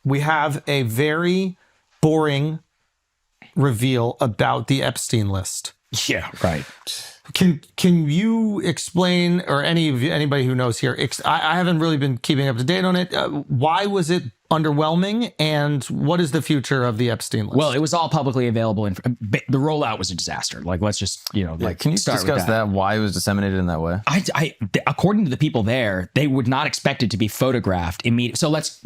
we have a very boring reveal about the Epstein list. Yeah, right. Can you explain, or anybody who knows here, I haven't really been keeping up to date on it. Why was it underwhelming, and what is the future of the Epstein list? Well, it was all publicly available, and the rollout was a disaster. Like, let's just, can you discuss that? Why it was disseminated in that way? According to the people there, they would not expect it to be photographed immediately. So let's,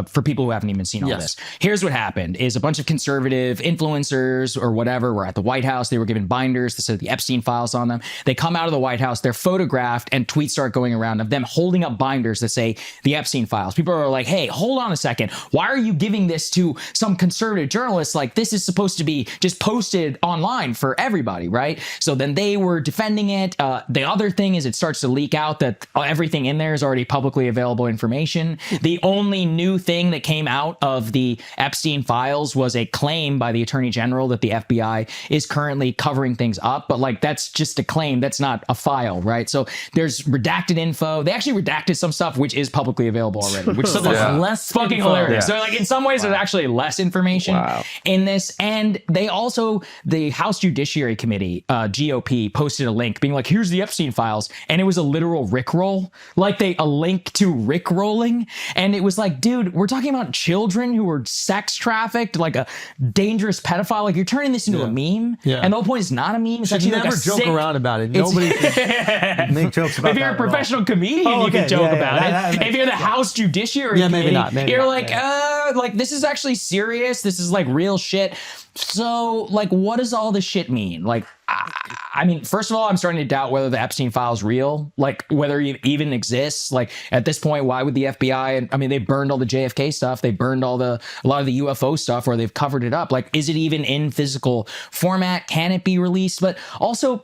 for people who haven't even seen all this, here's what happened: is a bunch of conservative influencers or whatever were at the White House. They were given binders that said the Epstein files on them. They come out of the White House, they're photographed, and tweets start going around of them holding up binders that say the Epstein files. People are like, hey, hold on a second. Why are you giving this to some conservative journalists? Like, this is supposed to be just posted online for everybody, right? So then they were defending it. The other thing is it starts to leak out that everything in there is already publicly available information. The only new thing that came out of the Epstein files was a claim by the Attorney General that the FBI is currently covering things up. But like, that's just a claim. That's not a file, right? So there's redacted info. They actually redacted some stuff which is publicly available already, which is less fucking hilarious. So like, in some ways, there's actually less information in this. And they also, the House Judiciary Committee, GOP, posted a link being like, here's the Epstein files. And it was a literal Rickroll, like a link to Rickrolling. And it was like, dude, we're talking about children who were sex trafficked, like a dangerous pedophile. Like, you're turning this into a meme. Yeah. And the whole point is not a meme. It's actually never like a joke around about it. Nobody can make jokes about it. If you're a professional comedian, you can joke about it. If you're the House Judiciary Committee, maybe not. You're like, this is actually serious. This is like real shit. So, like, what does all this shit mean? Like, I mean, first of all, I'm starting to doubt whether the Epstein file's real, like whether it even exists. Like, at this point, why would the FBI? And I mean, they burned all the JFK stuff. They burned a lot of the UFO stuff, or they've covered it up. Like, is it even in physical format? Can it be released? But also,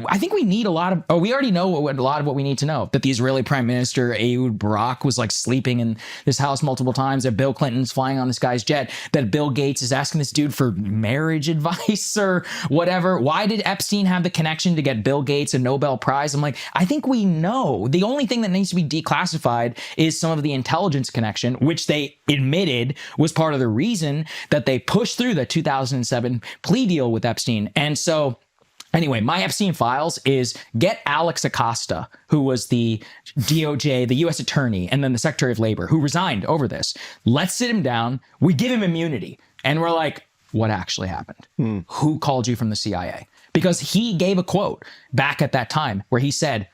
I think we need we already know a lot of what we need to know, that the Israeli Prime Minister Ehud Barak was like sleeping in this house multiple times, that Bill Clinton's flying on this guy's jet, that Bill Gates is asking this dude for marriage advice or whatever. Why did Epstein have the connection to get Bill Gates a Nobel Prize? I'm like, I think we know. The only thing that needs to be declassified is some of the intelligence connection, which they admitted was part of the reason that they pushed through the 2007 plea deal with Epstein. And so anyway, my Epstein files is get Alex Acosta, who was the DOJ, the U.S. attorney, and then the Secretary of Labor, who resigned over this. Let's sit him down. We give him immunity. And we're like, what actually happened? Who called you from the CIA? Because he gave a quote back at that time where he said,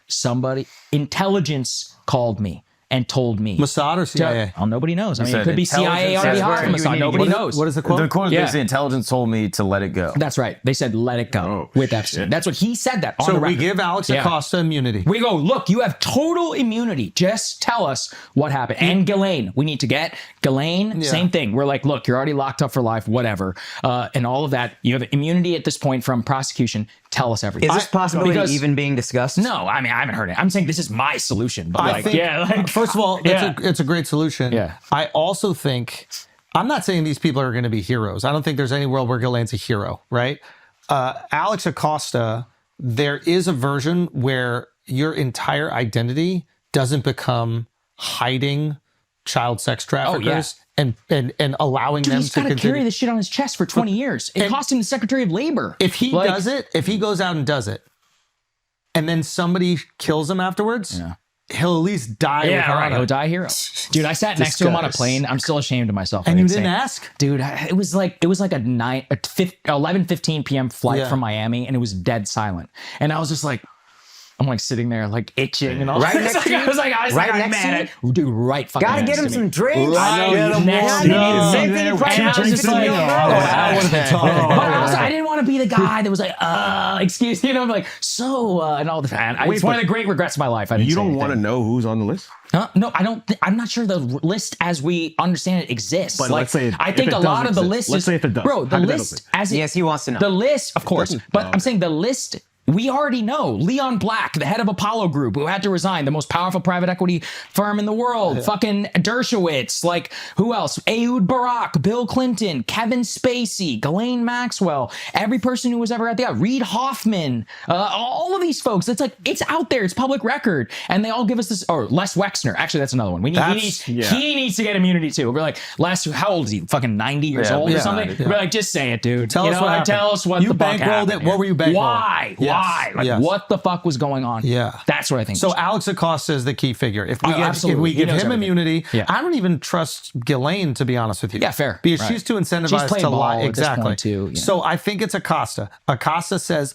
intelligence called me and told me. Mossad or CIA? Well, nobody knows. I mean, it could be CIA already hired Mossad. Nobody knows. What is the quote? The quote is basically, intelligence told me to let it go. That's right. They said, let it go with Epstein. That's what he said that on the record. So we give Alex Acosta immunity. We go, look, you have total immunity. Just tell us what happened. And Ghislaine, we need to get Ghislaine, same thing. We're like, look, you're already locked up for life, whatever. And all of that. You have immunity at this point from prosecution. Tell us everything. Is this possibility even being discussed? No, I mean, I haven't heard it. I'm saying this is my solution. But first of all, it's a great solution. Yeah. I also think, I'm not saying these people are going to be heroes. I don't think there's any world where Ghislaine's a hero, right? Alex Acosta, there is a version where your entire identity doesn't become hiding child sex traffickers and allowing them to continue. Carry this shit on his chest for 20 years. It cost him the Secretary of Labor. If he does it, if he goes out and does it, and then somebody kills him afterwards, he'll at least die. Yeah, right. He'll die a hero. Dude, I sat next to him on a plane. I'm still ashamed of myself. And you didn't ask? Dude, it was like a 11:15 p.m. flight from Miami, and it was dead silent. And I was just like, I'm like sitting there like itching and all. Right next to you? I was like, I'm mad at dude, right fucking Gotta get him some drinks. Right next to me. Same thing in private. I was just like, I didn't want to be the guy that was like, excuse me, and I'm like, and all the time. It's one of the great regrets of my life. You don't want to know who's on the list? No, I don't. I'm not sure the list as we understand it exists. But let's say I think a lot of the list Let's say if it does. Bro, the list as yes, he wants to know. The list, of course. But I'm saying the list We already know Leon Black, the head of Apollo Group, who had to resign, the most powerful private equity firm in the world. Fucking Dershowitz, like who else? Ehud Barak, Bill Clinton, Kevin Spacey, Ghislaine Maxwell, every person who was ever at the Reid Hoffman, all of these folks. It's like, it's out there. It's public record. And they all give us this, or Les Wexner. Actually, that's another one. He needs to get immunity too. We're like, Les, how old is he? Fucking 90 years old or something? We're like, just say it, dude. Tell us what happened. Tell us what the fuck happened. What were you bankrolling? Why? Yes. Why? Like, what the fuck was going on? Yeah. That's what I think. So Alex Acosta is the key figure. If we give him immunity, I don't even trust Ghislaine, to be honest with you. Yeah, fair. Because she's too incentivized to lie. Exactly. Too, So I think it's Acosta. Acosta says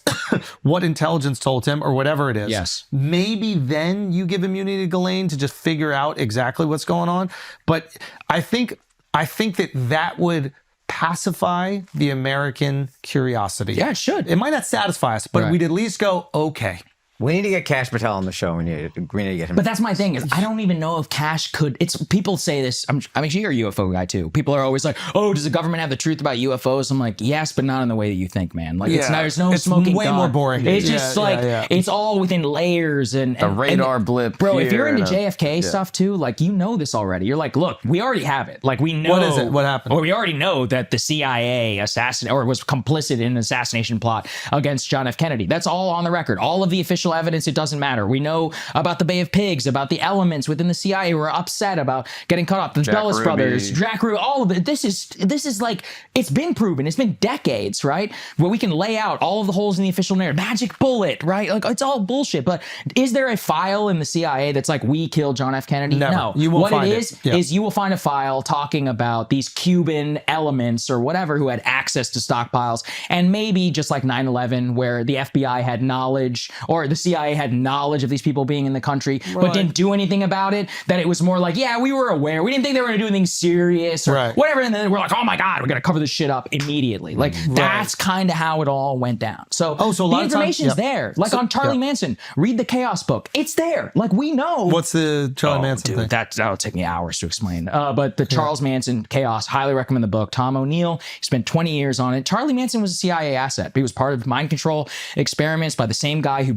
what intelligence told him or whatever it is. Yes. Maybe then you give immunity to Ghislaine to just figure out exactly what's going on. But I think that would pacify the American curiosity. Yeah, it should. It might not satisfy us, but we'd at least go, okay. We need to get Kash Patel on the show. We need to get him. But that's my thing is I don't even know if Kash could. It's people say this. I'm sure you're a UFO guy too. People are always like, "Oh, does the government have the truth about UFOs?" I'm like, yes, but not in the way that you think, man. Like there's no smoking way gun. more boring. It's just it's all within layers and a radar blip. Bro, here if you're into and JFK stuff too, like you know this already. You're like, look, we already have it. Like we know what is it? What happened? Or we already know that the CIA was complicit in an assassination plot against John F. Kennedy. That's all on the record. All of the official evidence. It doesn't matter. We know about the Bay of Pigs, about the elements within the CIA who are upset about getting cut off. The Dulles brothers, Jack Ruby, all of it. This is like, it's been proven. It's been decades, right? Where we can lay out all of the holes in the official narrative. Magic bullet, right? Like it's all bullshit. But is there a file in the CIA that's like, we killed John F. Kennedy? Never. No. You won't what find it is you will find a file talking about these Cuban elements or whatever who had access to stockpiles. And maybe just like 9/11, where the FBI had knowledge or the CIA had knowledge of these people being in the country, but didn't do anything about it, that it was more like, yeah, we were aware. We didn't think they were going to do anything serious or whatever. And then we're like, oh my God, we're going to cover this shit up immediately. Like that's kind of how it all went down. So, the information's there. Like on Charlie Manson, read the Chaos book. It's there. Like we know. What's the Charlie Manson thing? That'll take me hours to explain. But the Charles Manson Chaos, highly recommend the book. Tom O'Neill spent 20 years on it. Charlie Manson was a CIA asset. He was part of mind control experiments by the same guy who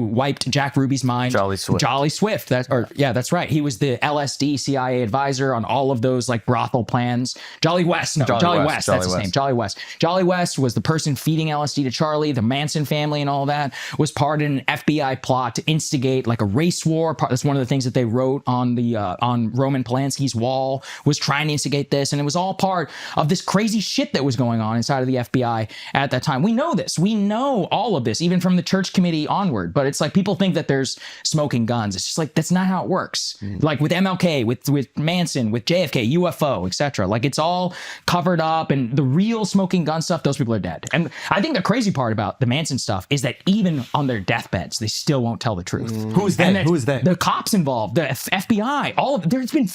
wiped Jack Ruby's mind. Jolly Swift. That's right. He was the LSD CIA advisor on all of those like brothel plans. Jolly West. That's his name. Jolly West. Jolly West was the person feeding LSD to Charlie. The Manson family and all that was part of an FBI plot to instigate like a race war. That's one of the things that they wrote on the on Roman Polanski's wall, was trying to instigate this, and it was all part of this crazy shit that was going on inside of the FBI at that time. We know this. We know all of this, even from the Church Committee onward. But it's like people think that there's smoking guns. It's just like, that's not how it works. Like with MLK, with Manson, with JFK, UFO, etc. Like it's all covered up, and the real smoking gun stuff, those people are dead. And I think the crazy part about the Manson stuff is that even on their deathbeds, they still won't tell the truth. Who's they? Who is they? The cops involved, the FBI, all of it. There's been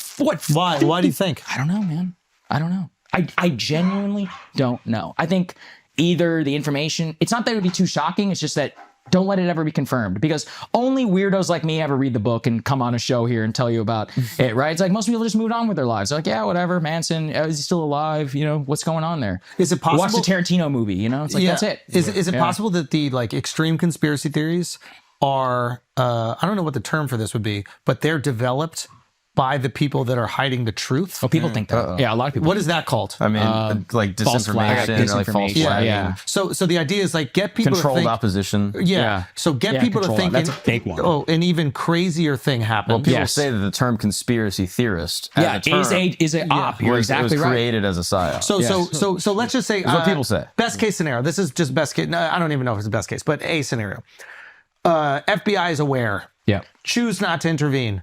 Why do you think? I don't know, man. I don't know. I genuinely don't know. I think either the information, it's not that it would be too shocking, it's just that don't let it ever be confirmed, because only weirdos like me ever read the book and come on a show here and tell you about it, right? It's like most people just moved on with their lives. They're like, yeah, whatever, Manson, is he still alive? You know, what's going on there? Is it possible? Watch the Tarantino movie, you know? It's like, that's it. Is it possible that the like extreme conspiracy theories are, I don't know what the term for this would be, but they're developed by the people that are hiding the truth? Oh, people think that. Yeah, a lot of people. What is that called? I mean, like disinformation or like false flagging. Yeah. So the idea is like get people controlled to think, opposition. Yeah. So get people to think. That's a big one. Oh, an even crazier thing happened. Well, people say that the term conspiracy theorist is a op. You're exactly right. Created as a psyop. So let's just say that's what people say. Best case scenario. This is just best case. No, I don't even know if it's the best case, but a scenario. FBI is aware. Yeah. Choose not to intervene.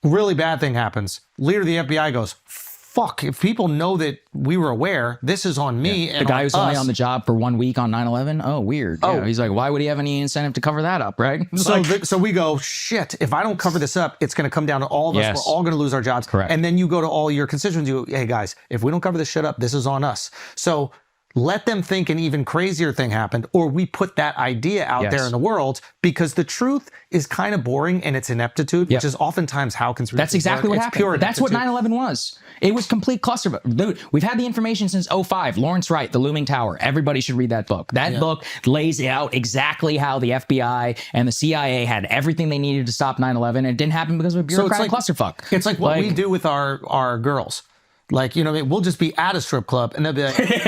Really bad thing happens. Leader of the FBI goes, fuck, if people know that we were aware, this is on me. And the guy who's on only us. on the job for 1 week on 9/11. Oh, weird. Oh. Yeah, he's like, why would he have any incentive to cover that up, right? So we go, shit, if I don't cover this up, it's going to come down to all of us. Yes. We're all going to lose our jobs. Correct. And then you go to all your constituents, you go, hey guys, if we don't cover this shit up, this is on us. So let them think an even crazier thing happened, or we put that idea out there in the world, because the truth is kind of boring and it's ineptitude, which is oftentimes how conspiracy. That's exactly what happened. That's what 9/11 was. It was complete cluster. Dude, we've had the information since 2005. Lawrence Wright, The Looming Tower. Everybody should read that book. That book lays out exactly how the FBI and the CIA had everything they needed to stop 9/11, and it didn't happen because of a bureaucratic clusterfuck. It's like what we do with our girls. Like, you know, we'll just be at a strip club and they'll be like, do you know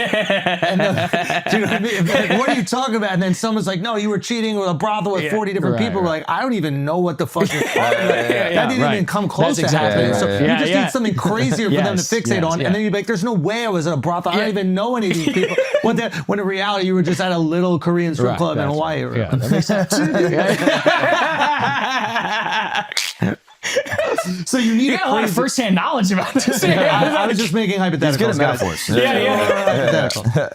what I mean? Like, what are you talking about? And then someone's like, no, you were cheating with a brothel with 40 different people. We're like, I don't even know what the fuck you're talking about. That didn't even come close to happening. So you just need something crazier for them to fixate on. And then you'd be like, there's no way I was at a brothel. I don't even know any of these people. When in reality, you were just at a little Korean strip club in Hawaii. Yeah, that makes sense. So you need a lot of first-hand knowledge about this. I was just making hypotheticals. He's good at metaphors. Hypothetical.